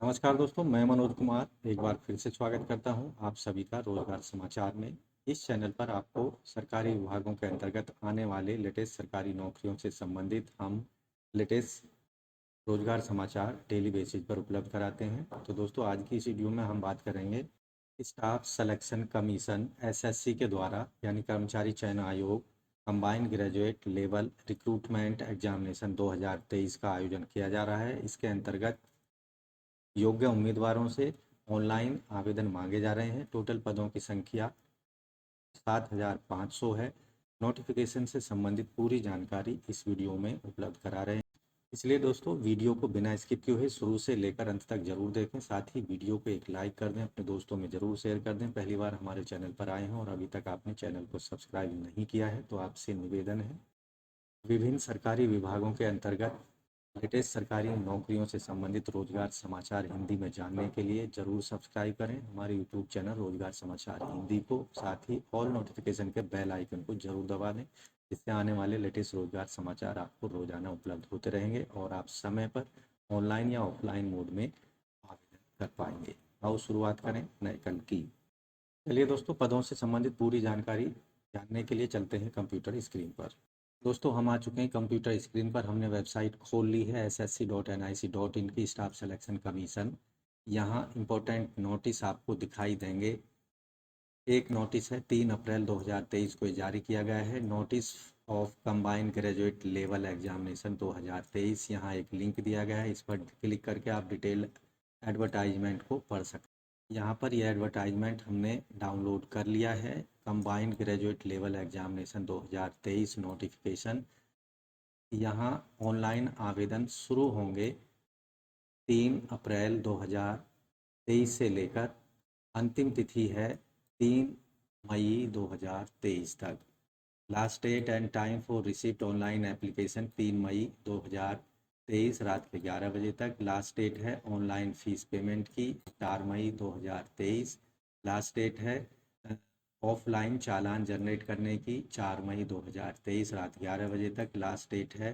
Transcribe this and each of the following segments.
नमस्कार दोस्तों, मैं मनोज कुमार एक बार फिर से स्वागत करता हूं आप सभी का रोजगार समाचार में। इस चैनल पर आपको सरकारी विभागों के अंतर्गत आने वाले लेटेस्ट सरकारी नौकरियों से संबंधित हम लेटेस्ट रोजगार समाचार डेली बेसिस पर उपलब्ध कराते हैं। तो दोस्तों, आज की इस वीडियो में हम बात करेंगे स्टाफ सिलेक्शन कमीशन एसएससी के द्वारा यानी कर्मचारी चयन आयोग combined graduate level recruitment examination 2023 का आयोजन किया जा रहा है। इसके अंतर्गत योग्य उम्मीदवारों से ऑनलाइन आवेदन मांगे जा रहे हैं। टोटल पदों की संख्या 7,500 है। नोटिफिकेशन से संबंधित पूरी जानकारी इस वीडियो में उपलब्ध करा रहे हैं, इसलिए दोस्तों वीडियो को बिना स्किप किए हुए शुरू से लेकर अंत तक जरूर देखें। साथ ही वीडियो को एक लाइक कर दें, अपने दोस्तों में जरूर शेयर कर दें। पहली बार हमारे चैनल पर आए हैं और अभी तक आपने चैनल को सब्सक्राइब नहीं किया है तो आपसे निवेदन है, विभिन्न सरकारी विभागों के अंतर्गत लेटेस्ट सरकारी नौकरियों से संबंधित रोजगार समाचार हिंदी में जानने के लिए जरूर सब्सक्राइब करें हमारे यूट्यूब चैनल रोजगार समाचार हिंदी को। साथ ही ऑल नोटिफिकेशन के बेल आइकन को जरूर दबा दें, जिससे आने वाले लेटेस्ट रोजगार समाचार आपको रोजाना उपलब्ध होते रहेंगे और आप समय पर ऑनलाइन या ऑफलाइन मोड में आवेदन कर पाएंगे। आओ शुरुआत करें नए कल की। चलिए दोस्तों, पदों से संबंधित पूरी जानकारी जानने के लिए चलते हैं कंप्यूटर स्क्रीन पर। दोस्तों, हम आ चुके हैं कंप्यूटर स्क्रीन पर। हमने वेबसाइट खोल ली है ssc.nic.in की स्टाफ सिलेक्शन कमीशन। यहाँ इम्पोर्टेंट नोटिस आपको दिखाई देंगे। एक नोटिस है 3 अप्रैल 2023 को जारी किया गया है, notice of combined graduate level examination 2023। यहाँ एक लिंक दिया गया है, इस पर क्लिक करके आप डिटेल एडवर्टाइजमेंट को पढ़ सकते हैं। यहाँ पर यह एडवर्टाइजमेंट हमने डाउनलोड कर लिया है। Combined graduate level examination 2023 notification. यहाँ ऑनलाइन आवेदन शुरू होंगे 3 अप्रैल 2023 से लेकर अंतिम तिथि है 3 मई 2023 तक। Last date and time for receipt online application 3 मई 2023 रात के 11 बजे तक। लास्ट डेट है ऑनलाइन फीस पेमेंट की 4 मई 2023। लास्ट डेट है ऑफलाइन चालान जनरेट करने की 4 मई 2023 रात 11 बजे तक। लास्ट डेट है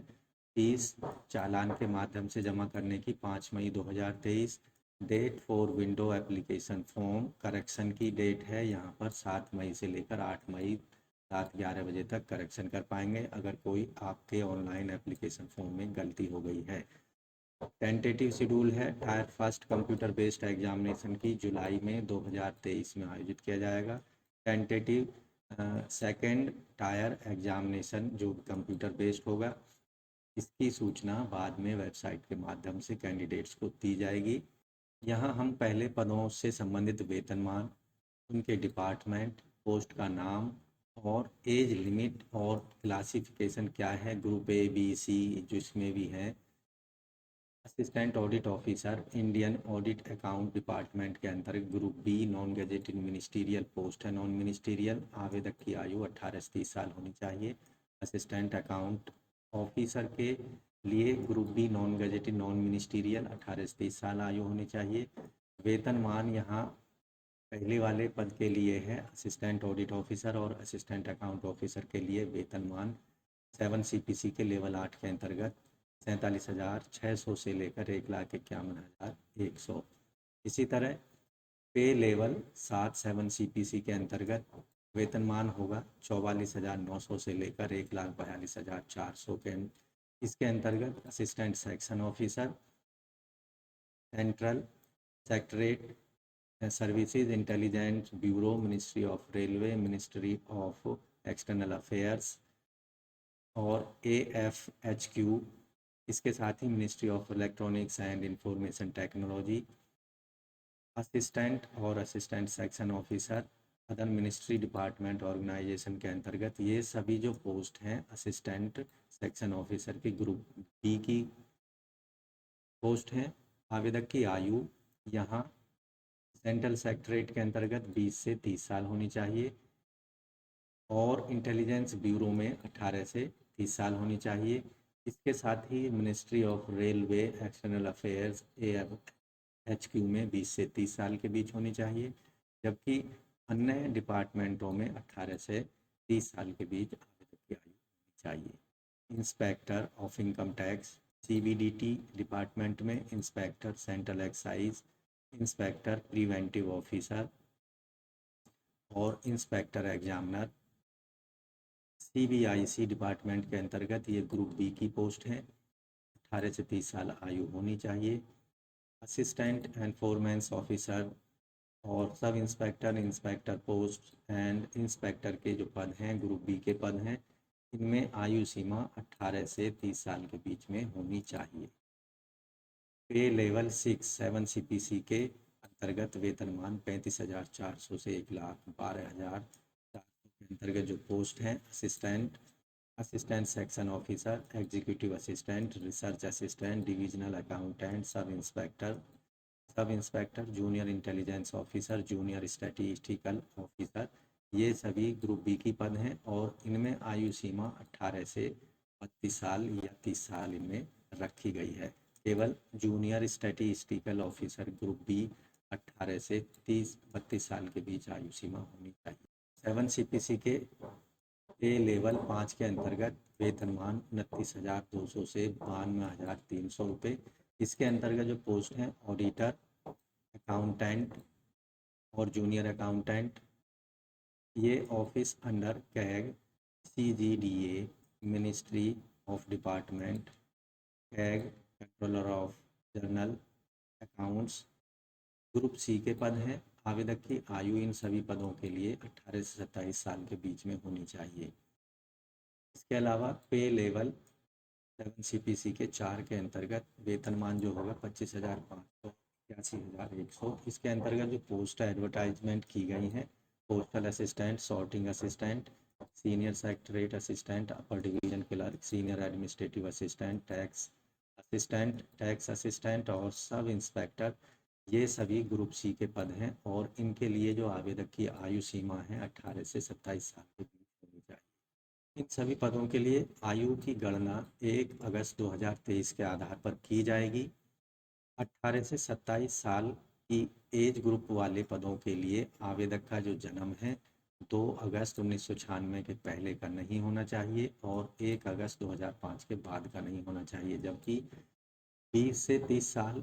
फीस चालान के माध्यम से जमा करने की 5 मई 2023। Date for window application form correction की डेट है यहाँ पर 7 मई से लेकर 8 मई रात 11 बजे तक करेक्शन कर पाएंगे अगर कोई आपके ऑनलाइन एप्लीकेशन फॉर्म में गलती हो गई है। टेंटेटिव शेड्यूल है tyre first computer based examination की जुलाई में 2023 में आयोजित किया जाएगा। टेंटेटिव सेकंड टायर एग्जामिनेशन जो कंप्यूटर बेस्ड होगा, इसकी सूचना बाद में वेबसाइट के माध्यम से कैंडिडेट्स को दी जाएगी। यहाँ हम पहले पदों से संबंधित वेतनमान, उनके डिपार्टमेंट, पोस्ट का नाम और एज लिमिट और क्लासिफिकेशन क्या है, ग्रुप ए बी सी जिसमें भी है। Assistant audit officer Indian audit account department के अंतर्गत group B non gazetted ministerial post है। नॉन मिनिस्टीरियल आवेदक की आयु 18 से 30 साल होनी चाहिए। असिस्टेंट अकाउंट ऑफिसर के लिए group B non gazetted non ministerial 18 से 30 साल आयु होनी चाहिए। वेतनमान यहाँ पहले वाले पद के लिए है असिस्टेंट ऑडिट ऑफिसर और असिस्टेंट अकाउंट ऑफिसर के लिए वेतनमान 7 CPC के लेवल 8 के अंतर्गत 47,600 से लेकर 1,51,100। इसी तरह पे लेवल 7 CPC के अंतर्गत वेतनमान होगा 44,900 से लेकर 1,42,400 के। इसके अंतर्गत assistant section officer central secretariat services intelligence bureau ministry of railway ministry of external affairs और AFHQ। इसके साथ ही ministry of electronics and information technology. Assistant और assistant section officer other ministry department organisation के अंतर्गत ये सभी जो पोस्ट हैं असिस्टेंट सेक्शन ऑफिसर की ग्रुप बी की पोस्ट हैं। आवेदक की आयु यहाँ सेंट्रल सेक्रेटरेट के अंतर्गत 20 से 30 साल होनी चाहिए और इंटेलिजेंस ब्यूरो में 18 से 30 साल होनी चाहिए। इसके साथ ही ministry of railway external affairs AFHQ में 20 से 30 साल के बीच होनी चाहिए, जबकि अन्य डिपार्टमेंटों में 18 से 30 साल के बीच आवेदक की आयु होनी चाहिए। Inspector of income tax CBDT department में inspector central excise, inspector preventive officer और इंस्पेक्टर एग्जामिनर। CBIC डिपार्टमेंट के अंतर्गत ये ग्रुप बी की पोस्ट है, 18 से 30 साल आयु होनी चाहिए। असिस्टेंट एनफोर्समेंट ऑफिसर और sub inspector, inspector post and inspector के जो पद हैं ग्रुप बी के पद हैं, इनमें आयु सीमा 18 से 30 साल के बीच में होनी चाहिए। पे लेवल 7 CPC के अंतर्गत वेतनमान 35,400 से 1,12,400 के अंतर्गत जो पोस्ट हैं assistant section officer, executive assistant, research assistant, divisional accountant, सब inspector, junior intelligence officer, junior statistical officer, ये सभी ग्रुप बी की पद हैं और इनमें आयु सीमा 18 से 32 साल या 30 साल इनमें रखी गई है। केवल junior statistical officer group B 18 से 32 साल के बीच आयु सीमा होनी चाहिए। 7 CPC के ए लेवल 5 के अंतर्गत वेतनमान 29,200 से 92,300 रुपये। इसके अंतर्गत जो पोस्ट हैं ऑडिटर, अकाउंटेंट और जूनियर अकाउंटेंट, ये office under CAG, CGDA, ministry of department, CAG, controller of general accounts, group C के पद हैं। आवेदक की आयु इन सभी पदों के लिए 18 से 27 साल के बीच में होनी चाहिए। इसके अलावा पे लेवल 7 CPC के 4 के अंतर्गत वेतनमान जो होगा 25,500, 81,100। इसके अंतर्गत जो पोस्ट एडवर्टाइजमेंट की गई हैं, postal assistant, sorting assistant, senior secretariat assistant, upper division clerk, senior administrative assistant, tax assistant और सब इंस्पेक्टर, ये सभी ग्रुप सी के पद हैं और इनके लिए जो आवेदक की आयु सीमा है 18 से 27 साल के बीच होनी चाहिए। इन सभी पदों के लिए आयु की गणना 1 अगस्त 2023 के आधार पर की जाएगी। 18 से 27 साल की एज ग्रुप वाले पदों के लिए आवेदक का जो जन्म है 2 अगस्त 1996 के पहले का नहीं होना चाहिए और 1 अगस्त 2005 के बाद का नहीं होना चाहिए, जबकि 20 से 30 साल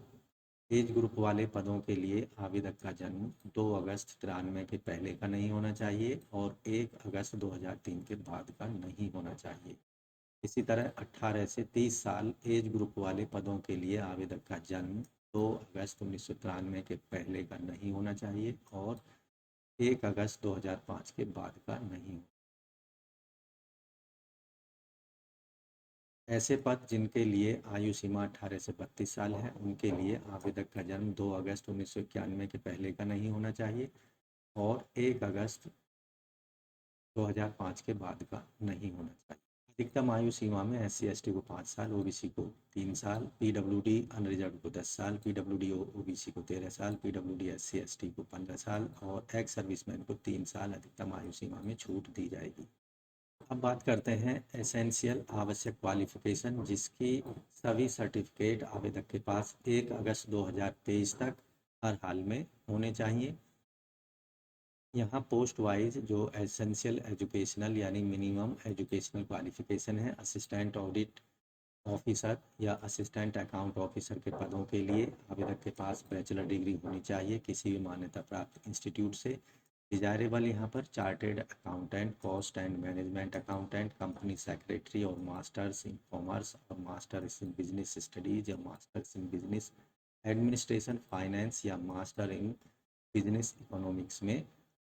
एज ग्रुप वाले पदों के लिए आवेदक का जन्म 2 अगस्त 93 के पहले का नहीं होना चाहिए और 1 अगस्त 2003 के बाद का नहीं होना चाहिए। इसी तरह 18 से 30 साल एज ग्रुप वाले पदों के लिए आवेदक का जन्म 2 अगस्त 1993 के पहले का नहीं होना चाहिए और 1 अगस्त 2005 के बाद का नहीं। ऐसे पद जिनके लिए आयु सीमा 18 से 32 साल है, उनके लिए आवेदक का जन्म 2 अगस्त 1991 के पहले का नहीं होना चाहिए और 1 अगस्त 2005 के बाद का नहीं होना चाहिए। अधिकतम आयु सीमा में SC/ST को 5 साल, OBC को 3 साल, PWD अनरिजर्व को 10 साल, PWD OBC को 13 साल, PWD SC/ST को 15 साल और एक्स सर्विसमैन को 3 साल अधिकतम आयु सीमा में छूट दी जाएगी। अब बात करते हैं एसेंशियल आवश्यक क्वालिफिकेशन, जिसकी सभी सर्टिफिकेट आवेदक के पास 1 अगस्त 2023 तक हर हाल में होने चाहिए। यहाँ पोस्ट वाइज जो एसेंशियल एजुकेशनल यानी मिनिमम एजुकेशनल क्वालिफिकेशन है, असिस्टेंट ऑडिट ऑफिसर या असिस्टेंट अकाउंट ऑफिसर के पदों के लिए आवेदक के पास बैचलर डिग्री होनी चाहिए किसी भी मान्यता प्राप्त इंस्टीट्यूट से। डिजायरेबल यहाँ पर chartered accountant, cost and management accountant, company secretary और मास्टर्स इन कॉमर्स और मास्टर्स इन बिजनेस स्टडीज या masters in business administration finance या मास्टर इन बिजनेस इकोनॉमिक्स में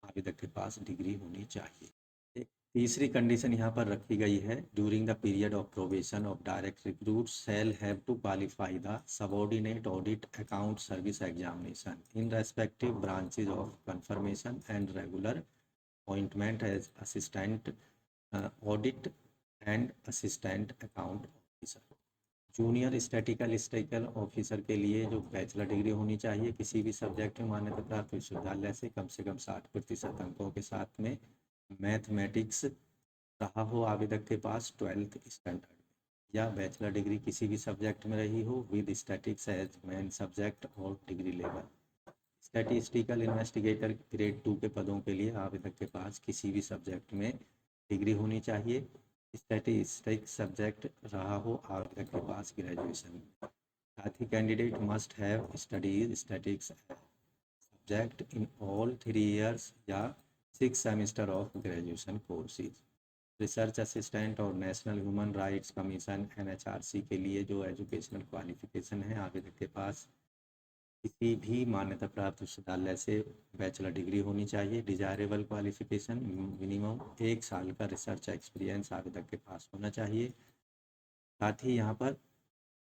आवेदक के पास डिग्री होनी चाहिए। एक तीसरी कंडीशन यहाँ पर रखी गई है, during the period of probation of direct recruit shall have to qualify the subordinate audit account service examination in respective branches of confirmation and regular appointment as assistant audit and assistant account officer. Junior statistical officer के लिए जो bachelor degree होनी चाहिए किसी भी subject में मान्यता प्राप्त विश्वविद्यालय से कम 60% अंकों के साथ में मैथमेटिक्स रहा हो आवेदक के पास 12th स्टैंडर्ड या बैचलर डिग्री किसी भी सब्जेक्ट में रही हो with statics as main subject और degree level. Statistical investigator grade 2 के पदों के लिए आवेदक के पास किसी भी सब्जेक्ट में डिग्री होनी चाहिए। स्टैटिस्टिक्स सब्जेक्ट रहा हो आवेदक के पास ग्रेजुएशन। साथ ही candidate must have studies statics subject in all 3 years या 6 semester of graduation courses. Research assistant और national human rights commission NHRC के लिए जो एजुकेशनल क्वालिफिकेशन है, आवेदक के पास किसी भी मान्यता प्राप्त विश्वविद्यालय से बैचलर डिग्री होनी चाहिए। डिजायरेबल क्वालिफिकेशन मिनिमम 1 साल का रिसर्च एक्सपीरियंस आवेदक के पास होना चाहिए। साथ ही यहाँ पर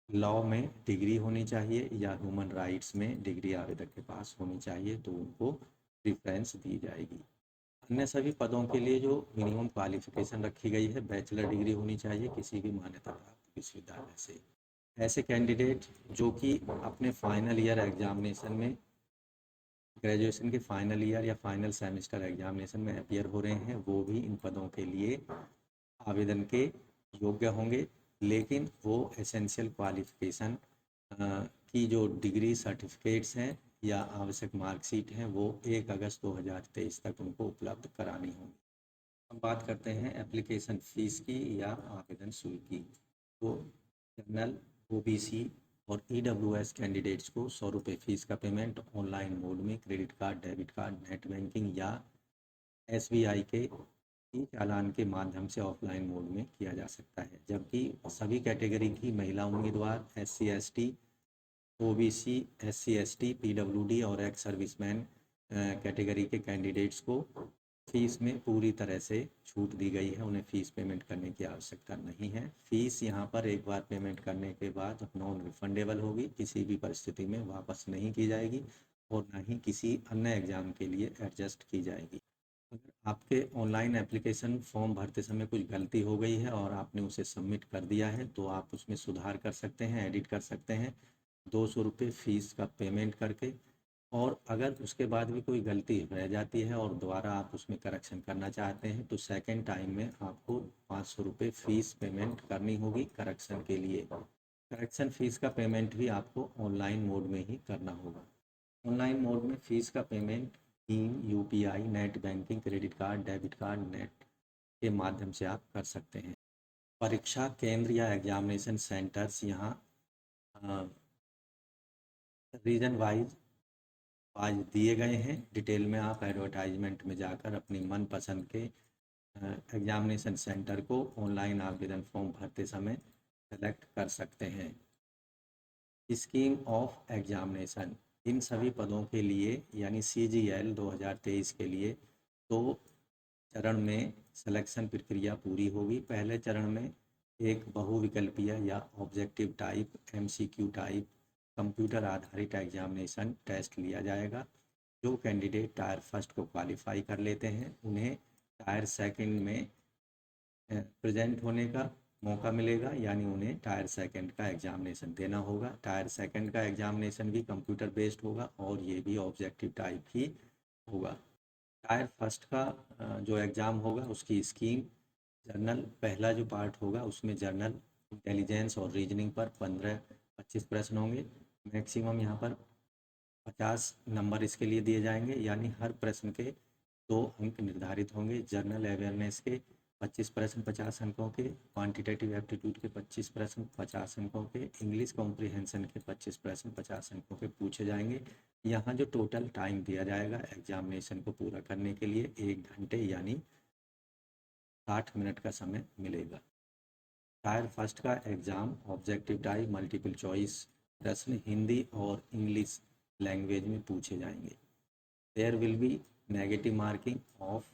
लॉ में डिग्री होनी चाहिए या ह्यूमन राइट्स में डिग्री आवेदक के पास होनी चाहिए, तो उनको प्रेफरेंस दी जाएगी। अन्य सभी पदों के लिए जो मिनिमम क्वालिफिकेशन रखी गई है, बैचलर डिग्री होनी चाहिए किसी भी मान्यता प्राप्त विश्वविद्यालय से। ऐसे कैंडिडेट जो कि अपने फाइनल ईयर एग्जामिनेशन में, ग्रेजुएशन के फाइनल ईयर या फाइनल सेमेस्टर एग्जामिनेशन में अपीयर हो रहे हैं, वो भी इन पदों के लिए आवेदन के योग्य होंगे। लेकिन वो एसेंशियल क्वालिफिकेशन की जो डिग्री सर्टिफिकेट्स हैं या आवश्यक मार्कशीट हैं, वो 1 अगस्त 2023 तक उनको उपलब्ध करानी होंगी। अब बात करते हैं एप्लीकेशन फ़ीस की या आवेदन शुल्क की। तो जनरल, OBC और EWS कैंडिडेट्स को 100 रुपये फ़ीस का पेमेंट ऑनलाइन मोड में credit card, debit card, net banking या SBI के ई चालान के माध्यम से ऑफलाइन मोड में किया जा सकता है। जबकि सभी कैटेगरी की महिला उम्मीदवार, SC ST, OBC, SC ST, PWD और एक्स सर्विसमैन कैटेगरी के कैंडिडेट्स को फ़ीस में पूरी तरह से छूट दी गई है। उन्हें फ़ीस पेमेंट करने की आवश्यकता नहीं है। फ़ीस यहाँ पर एक बार पेमेंट करने के बाद नॉन रिफंडेबल होगी, किसी भी परिस्थिति में वापस नहीं की जाएगी और ना ही किसी अन्य एग्ज़ाम के लिए एडजस्ट की जाएगी। अगर आपके ऑनलाइन एप्लीकेशन फॉर्म भरते समय कुछ गलती हो गई है और आपने उसे सबमिट कर दिया है, तो आप उसमें सुधार कर सकते हैं, एडिट कर सकते हैं 200 रुपये फ़ीस का पेमेंट करके। और अगर उसके बाद भी कोई गलती रह जाती है और दोबारा आप उसमें करेक्शन करना चाहते हैं, तो सेकंड टाइम में आपको 500 रुपये फ़ीस पेमेंट करनी होगी करेक्शन के लिए। करेक्शन फ़ीस का पेमेंट भी आपको ऑनलाइन मोड में ही करना होगा। ऑनलाइन मोड में फ़ीस का payment Bhim, UPI, net banking, credit card, debit card, net के माध्यम से आप कर सकते हैं। परीक्षा केंद्र या एग्जामिनेशन सेंटर्स यहाँ रीजन वाइज आज दिए गए हैं। डिटेल में आप एडवर्टाइजमेंट में जाकर अपनी मनपसंद के एग्जामिनेशन सेंटर को ऑनलाइन आवेदन फॉर्म भरते समय सेलेक्ट कर सकते हैं। स्कीम ऑफ एग्जामिनेशन, इन सभी पदों के लिए यानी CGL 2023 के लिए 2 चरण में सिलेक्शन प्रक्रिया पूरी होगी। पहले चरण में एक बहुविकल्पीय या objective type MCQ type computer आधारित एग्जामिनेशन टेस्ट लिया जाएगा। जो कैंडिडेट टायर फर्स्ट को क्वालिफाई कर लेते हैं, उन्हें टायर सेकंड में प्रेजेंट होने का मौका मिलेगा, यानी उन्हें टायर सेकंड का एग्जामिनेशन देना होगा। टायर सेकंड का एग्जामिनेशन भी कंप्यूटर बेस्ड होगा और ये भी ऑब्जेक्टिव टाइप ही होगा। टायर फर्स्ट का जो एग्ज़ाम होगा उसकी स्कीम जर्नल, पहला जो पार्ट होगा उसमें जर्नल इंटेलिजेंस और रीजनिंग पर 15-25 प्रश्न होंगे। मैक्सिमम यहाँ पर 50 नंबर इसके लिए दिए जाएंगे, यानी हर प्रश्न के 2 अंक निर्धारित होंगे। जनरल अवेयरनेस के 25 प्रश्न 50 अंकों के, क्वांटिटेटिव एप्टीट्यूड के 25 प्रश्न 50 अंकों के, इंग्लिश कॉम्प्रिहेंशन के 25 प्रश्न 50 अंकों के पूछे जाएंगे। यहाँ जो टोटल टाइम दिया जाएगा एग्जामिनेशन को पूरा करने के लिए 1 घंटे यानी 60 मिनट का समय मिलेगा। टायर फर्स्ट का exam objective type multiple choice प्रश्न हिंदी और इंग्लिश लैंग्वेज में पूछे जाएंगे। There will be negative marking of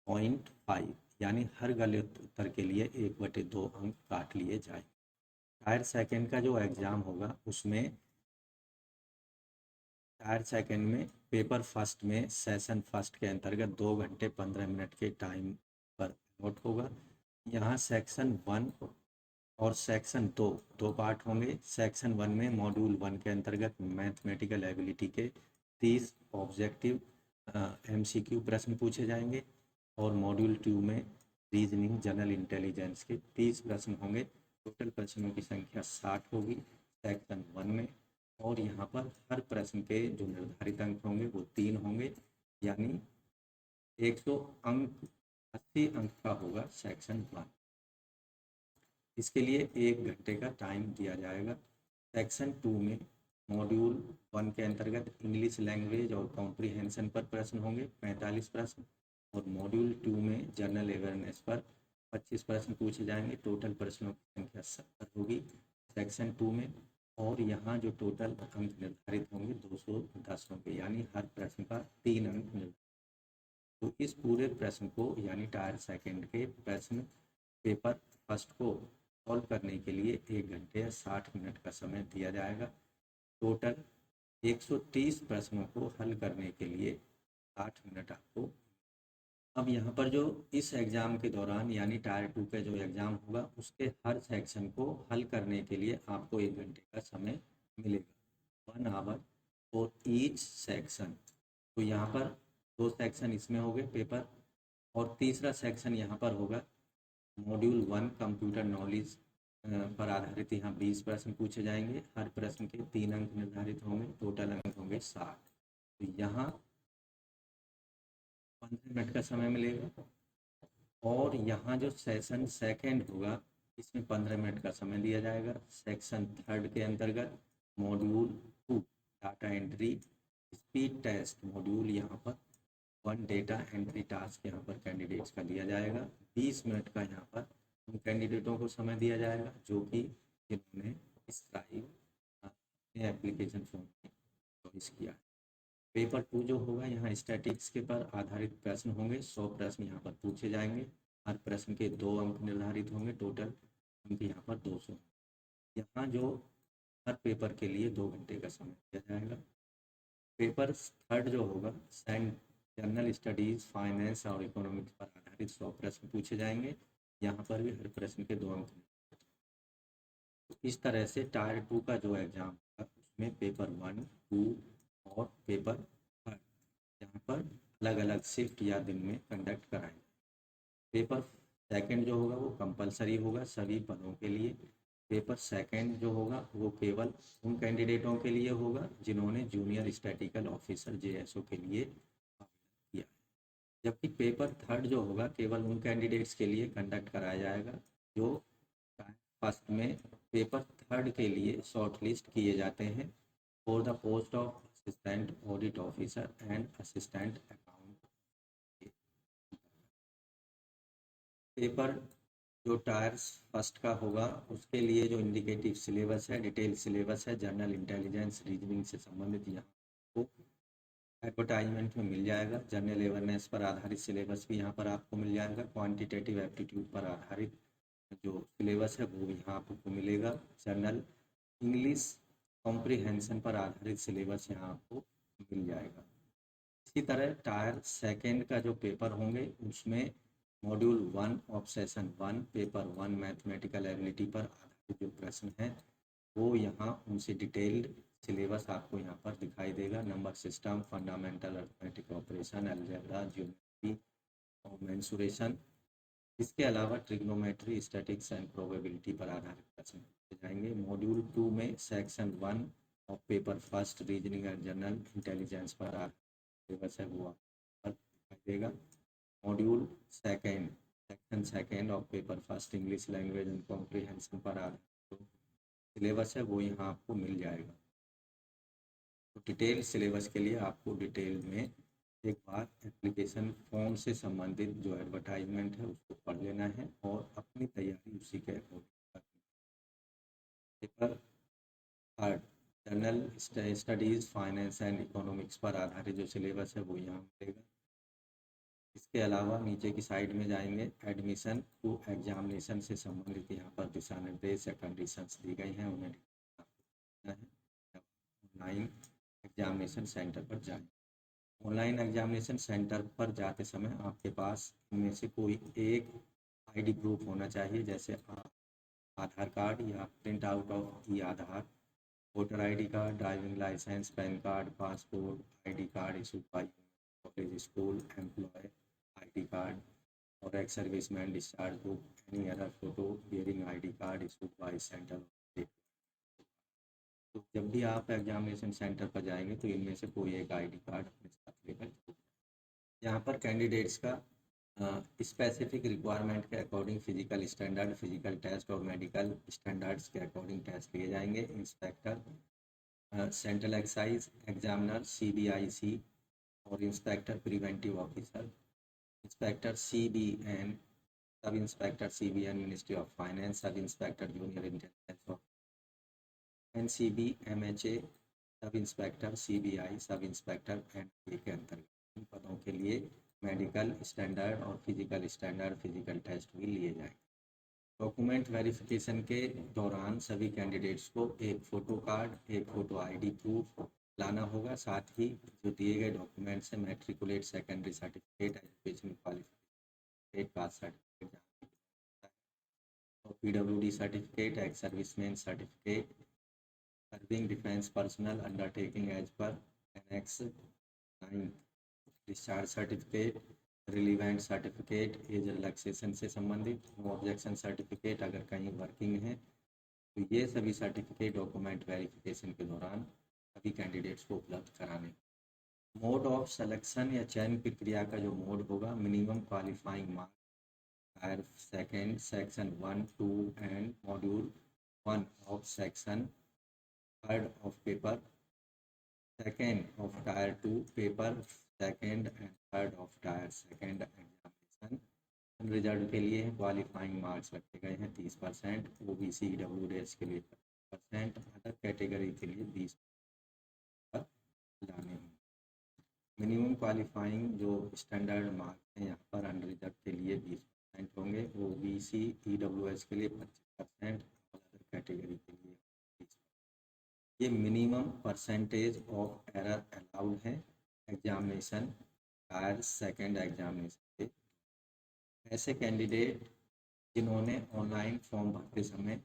0.5, यानी हर गलत उत्तर के लिए 1/2 अंक काट लिए जाए। टायर सेकंड का जो एग्ज़ाम होगा उसमें टायर सेकंड में पेपर फर्स्ट में सेशन फर्स्ट के अंतर्गत 2 घंटे 15 मिनट के टाइम पर नोट होगा। यहाँ सेक्शन 1 और सेक्शन 2 पार्ट होंगे। सेक्शन 1 में मॉड्यूल 1 के अंतर्गत मैथमेटिकल एबिलिटी के 30 ऑब्जेक्टिव MCQ प्रश्न पूछे जाएंगे और मॉड्यूल 2 में रीजनिंग जनरल इंटेलिजेंस के 30 प्रश्न होंगे। टोटल प्रश्नों की संख्या 60 होगी सेक्शन 1 में, और यहाँ पर हर प्रश्न के जो निर्धारित अंक होंगे वो 3 होंगे, यानी 100 अंक 80 अंक का होगा सेक्शन 1। इसके लिए 1 घंटे का टाइम दिया जाएगा। सेक्शन 2 में मॉड्यूल 1 के अंतर्गत इंग्लिश लैंग्वेज और कॉम्प्रिहेंशन पर प्रश्न होंगे 45 प्रश्न, और मॉड्यूल 2 में जनरल अवेयरनेस पर 25 प्रश्न पूछे जाएंगे। टोटल प्रश्नों की संख्या 70 होगी सेक्शन 2 में, और यहाँ जो टोटल अंक निर्धारित होंगे 210 होंगे, यानी हर प्रश्न का 3 अंक निर्धारित। तो इस पूरे प्रश्न को यानी टायर सेकंड के प्रश्न पेपर फर्स्ट को सॉल्व करने के लिए 1 घंटे या 60 मिनट का समय दिया जाएगा। टोटल 130 प्रश्नों को हल करने के लिए 60 मिनट आपको। अब यहाँ पर जो इस एग्ज़ाम के दौरान यानी टायर 2 का जो एग्ज़ाम होगा उसके हर सेक्शन को हल करने के लिए आपको 1 घंटे का समय मिलेगा, 1 आवर फॉर ईच सेक्शन। तो यहाँ पर 2 सेक्शन इसमें हो गए पेपर, और तीसरा सेक्शन यहाँ पर होगा मॉड्यूल 1 कंप्यूटर नॉलेज पर आधारित। यहाँ 20 प्रश्न पूछे जाएंगे, हर प्रश्न के 3 अंक निर्धारित होंगे, टोटल अंक होंगे 60। तो यहाँ 15 मिनट का समय मिलेगा, और यहाँ जो सेशन सेकंड होगा इसमें 15 मिनट का समय दिया जाएगा। सेक्शन 3 के अंतर्गत module 2 data entry speed test module, यहाँ पर 1 डेटा एंट्री टास्क यहाँ पर कैंडिडेट्स का दिया जाएगा। 20 मिनट का यहाँ पर उन कैंडिडेटों को समय दिया जाएगा जो कि जिन्होंने स्क्राइब अपने एप्लीकेशन फॉर्म में चॉइस किया। पेपर 2 जो होगा यहाँ स्टैटिक्स के पर आधारित प्रश्न होंगे, 100 प्रश्न यहाँ पर पूछे जाएंगे, हर प्रश्न के 2 अंक निर्धारित होंगे, टोटल अंक यहाँ पर 200। यहाँ जो हर पेपर के लिए 2 घंटे का समय दिया जाएगा। पेपर 3 जो होगा जनरल स्टडीज़ फाइनेंस और इकोनॉमिक्स पर आधारित 100 प्रश्न पूछे जाएंगे, यहाँ पर भी हर प्रश्न के 2 अंक। तो इस तरह से टायर 2 का जो एग्ज़ाम होगा उसमें पेपर 1, 2 और पेपर 3 यहाँ पर अलग अलग शिफ्ट या दिन में कंडक्ट कराएंगे। पेपर सेकंड जो होगा वो कंपलसरी होगा सभी पदों के लिए। पेपर सेकंड जो होगा वो केवल उन कैंडिडेटों के लिए होगा जिन्होंने जूनियर स्टैटिकल ऑफिसर जेएसओ के लिए आवेदन किया, जबकि पेपर 3 जो होगा केवल उन कैंडिडेट्स के लिए कंडक्ट कराया जाएगा जो फर्स्ट में पेपर 3 के लिए शॉर्ट लिस्ट किए जाते हैं for the post of assistant audit officer and assistant account. Paper जो टायर्स फर्स्ट का होगा उसके लिए जो इंडिकेटिव सिलेबस है, डिटेल सिलेबस है, जनरल इंटेलिजेंस रीजनिंग से संबंधित यहाँ को एडवर्टाइजमेंट में मिल जाएगा। जनरल अवेयरनेस पर आधारित सिलेबस भी यहाँ पर आपको मिल जाएगा। क्वांटिटेटिव एप्टीट्यूड पर आधारित जो सिलेबस है वो यहाँ आपको मिलेगा। जनरल इंग्लिश कॉम्प्रिहेंशन पर आधारित सिलेबस यहाँ आपको मिल जाएगा। इसी तरह टायर सेकंड का जो पेपर होंगे उसमें module 1 of session 1 paper 1 mathematical ability पर आधारित जो प्रश्न हैं वो यहाँ उनसे डिटेल्ड सिलेबस आपको यहाँ पर दिखाई देगा। Number system, fundamental arithmetic operation, algebra, geometry और मेंसुरेशन। इसके अलावा ट्रिग्नोमेट्री, स्टैटिक्स एंड प्रोबेबिलिटी पर आधारित प्रश्न पूछे जाएंगे। मॉड्यूल 2 में section 1 of paper first reasoning and general intelligence पर आधारित सिलेबस है वो आपको दिखाई देगा। Module second section second of paper first English language and comprehension पर आधारित जो सिलेबस है वो यहाँ आपको मिल जाएगा। तो डिटेल सिलेबस के लिए आपको डिटेल में एक बार एप्लीकेशन फॉर्म से संबंधित जो एडवर्टाइजमेंट है उसको पढ़ लेना है और अपनी तैयारी उसी के अकॉर्डिंग करनी है। Paper 3 general studies finance and economics पर आधारित जो सिलेबस है वो यहाँ मिलेगा। इसके अलावा नीचे की साइड में जाएंगे, एडमिशन टू एग्जामिनेशन से संबंधित यहाँ पर दिशा निर्देश या कंडीशंस दी गई हैं, उन्हें ऑनलाइन एग्जामिनेशन सेंटर पर जाएं। ऑनलाइन एग्जामिनेशन सेंटर पर जाते समय आपके पास इनमें से कोई एक आईडी प्रूफ होना चाहिए, जैसे आधार कार्ड या print out of e Aadhaar, voter ID card, driving licence, PAN card, passport, ID card issued by college, school, employ ID card और ex serviceman discharge book, any other photo bearing ID card issued by central. तो जब भी आप examination centre पर जाएंगे तो इनमें से कोई एक आईडी कार्ड अपने साथ लेकर। यहाँ पर कैंडिडेट्स का स्पेसिफिक रिक्वायरमेंट के according physical standard, physical test और मेडिकल स्टैंडर्ड्स के अकॉर्डिंग टेस्ट लिए जाएंगे। Inspector central excise examiner CBIC और inspector preventive officer, inspector CBN, sub inspector CBN ministry of finance, sub inspector junior intelligence of NCB MHA, sub inspector CBI, sub inspector NPA के अंतर्गत इन पदों के लिए medical standard और physical standard physical test भी लिए जाएंगे। डॉक्यूमेंट वेरिफिकेशन के दौरान सभी कैंडिडेट्स को एक फ़ोटो कार्ड, एक फ़ोटो ID प्रूफ लाना होगा। साथ ही जो दिए गए डॉक्यूमेंट्स हैं matriculate secondary certificate, education qualification, caste certificate और PWD certificate, ex serviceman certificate, serving defence personnel undertaking as per annex 9, discharge certificate, relevant certificate, age relaxation से संबंधित, नो ऑब्जेक्शन सर्टिफिकेट अगर कहीं वर्किंग है, तो ये सभी सर्टिफिकेट डॉक्यूमेंट वेरिफिकेशन के दौरान सभी कैंडिडेट्स को उपलब्ध कराने। मोड ऑफ सिलेक्शन या चयन प्रक्रिया का जो मोड होगा, minimum qualifying marks tyre second section 1, 2 and module 1 of section 3rd of paper, 2nd of tier 2 paper, 2nd and 3rd of tier 2nd examination result के लिए क्वालिफाइंग मार्क्स रखे गए हैं 30%, OBC EWS के लिए 50%, अदर कैटेगरी के लिए 20% लाने होंगे। मिनिमम क्वालिफाइंग जो स्टैंडर्ड मार्क्स हैं यहाँ पर अनरिजर्व के लिए 20% होंगे, OBC EWS के लिए 25% और अदर कैटेगरी के लिए 20%। ये minimum percentage of error allowed है एग्जामिनेशन टायर सेकेंड एग्जामिनेशन के। ऐसे कैंडिडेट जिन्होंने ऑनलाइन फॉर्म भरते समय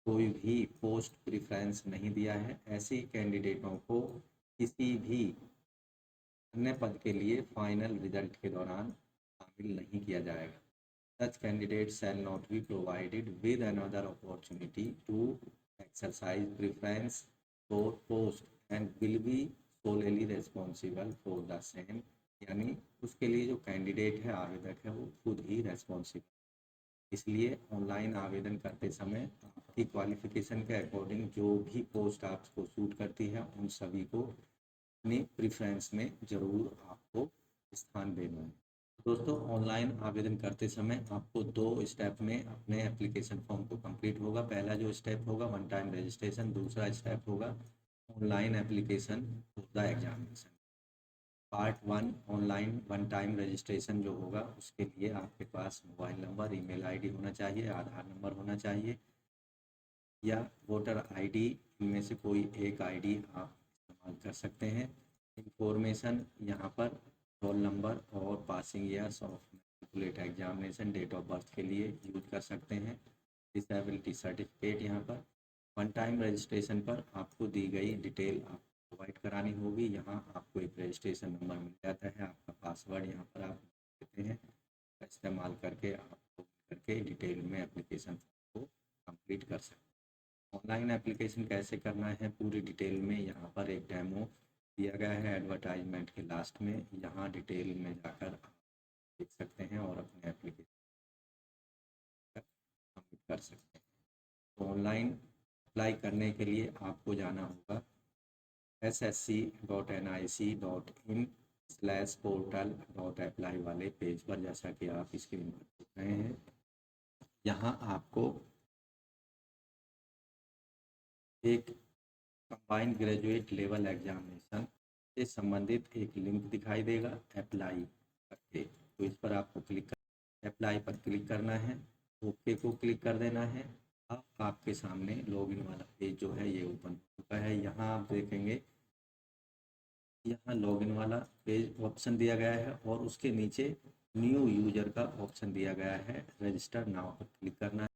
कोई भी पोस्ट प्रेफरेंस नहीं दिया है, ऐसे कैंडिडेटों को किसी भी अन्य पद के लिए फाइनल रिजल्ट के दौरान शामिल नहीं किया जाएगा। Such candidates shall not be provided with another opportunity to exercise preference for post and will be solely responsible for the same। यानी उसके लिए जो कैंडिडेट है, आवेदक है, वो खुद ही रेस्पॉन्सिबल। इसलिए ऑनलाइन आवेदन करते समय आपकी क्वालिफिकेशन के अकॉर्डिंग जो भी पोस्ट आपको सूट करती है, उन सभी को अपनी प्रेफरेंस में ज़रूर आपको स्थान देना है। दोस्तों, ऑनलाइन आवेदन करते समय आपको 2 स्टेप में अपने एप्लीकेशन फॉर्म को कंप्लीट होगा। पहला जो स्टेप होगा वन टाइम रजिस्ट्रेशन, दूसरा स्टेप होगा online application for the examination. Part 1 online one time registration जो होगा, उसके लिए आपके पास मोबाइल नंबर, ईमेल ID होना चाहिए, आधार नंबर होना चाहिए या वोटर ID, इनमें से कोई एक ID आप इस्तेमाल कर सकते हैं। इंफॉर्मेशन यहाँ पर रोल नंबर और passing years of matriculate examination, date of birth के लिए यूज कर सकते हैं। डिसेबिलिटी सर्टिफिकेट यहाँ पर वन टाइम रजिस्ट्रेशन पर आपको दी गई डिटेल आप प्रोवाइड करानी होगी। यहाँ आपको एक रजिस्ट्रेशन नंबर मिल जाता है, आपका पासवर्ड यहाँ पर आप देते हैं, इस्तेमाल करके आप करके डिटेल में एप्लीकेशन को कंप्लीट कर सकते हैं। ऑनलाइन एप्लीकेशन कैसे करना है पूरी डिटेल में यहाँ पर एक डेमो दिया गया है एडवर्टाइजमेंट के लास्ट में। यहाँ डिटेल में जाकर आप देख सकते हैं और अपने एप्लीकेशन सबमिट कर सकते हैं। तो ऑनलाइन अप्लाई करने के लिए आपको जाना होगा ssc.nic.in/portal.apply वाले पेज पर, जैसा कि आप स्क्रीन पर देख रहे हैं। यहाँ आपको एक कंबाइंड ग्रेजुएट लेवल एग्जामिनेशन से संबंधित एक लिंक दिखाई देगा अप्लाई करके, तो इस पर आपको अप्लाई पर क्लिक करना है, ओके को क्लिक कर देना है। अब आपके सामने लॉगिन वाला पेज जो है ये ओपन हो चुका है। यहाँ आप देखेंगे, यहाँ लॉगिन वाला पेज ऑप्शन दिया गया है और उसके नीचे न्यू यूजर का ऑप्शन दिया गया है, रजिस्टर नाउ पर क्लिक करना है।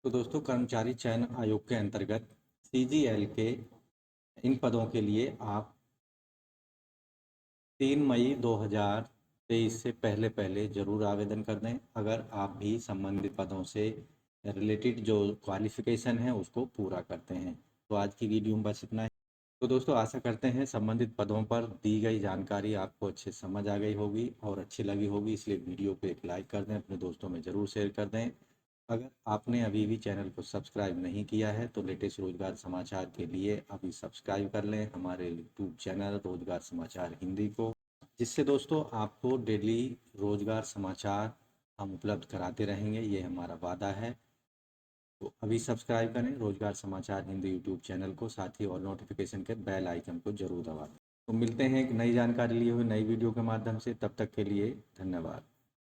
तो दोस्तों, कर्मचारी चयन आयोग के अंतर्गत CGL के इन पदों के लिए आप 3 मई 2023 से पहले ज़रूर आवेदन कर दें, अगर आप भी संबंधित पदों से रिलेटेड जो क्वालिफ़िकेशन है उसको पूरा करते हैं। तो आज की वीडियो में बस इतना ही। तो दोस्तों आशा करते हैं संबंधित पदों पर दी गई जानकारी आपको अच्छे समझ आ गई होगी और अच्छी लगी होगी, इसलिए वीडियो को एक लाइक कर दें, अपने दोस्तों में ज़रूर शेयर कर दें। अगर आपने अभी भी चैनल को सब्सक्राइब नहीं किया है तो लेटेस्ट रोजगार समाचार के लिए अभी सब्सक्राइब कर लें हमारे यूट्यूब चैनल रोजगार समाचार हिंदी को, जिससे दोस्तों आपको डेली रोजगार समाचार हम उपलब्ध कराते रहेंगे, ये हमारा वादा है। तो अभी सब्सक्राइब करें रोजगार समाचार हिंदी यूट्यूब चैनल को, साथ ही और नोटिफिकेशन के बेल आइकन को जरूर दबा दें। तो मिलते हैं एक नई जानकारी लिए हुए नई वीडियो के माध्यम से, तब तक के लिए धन्यवाद।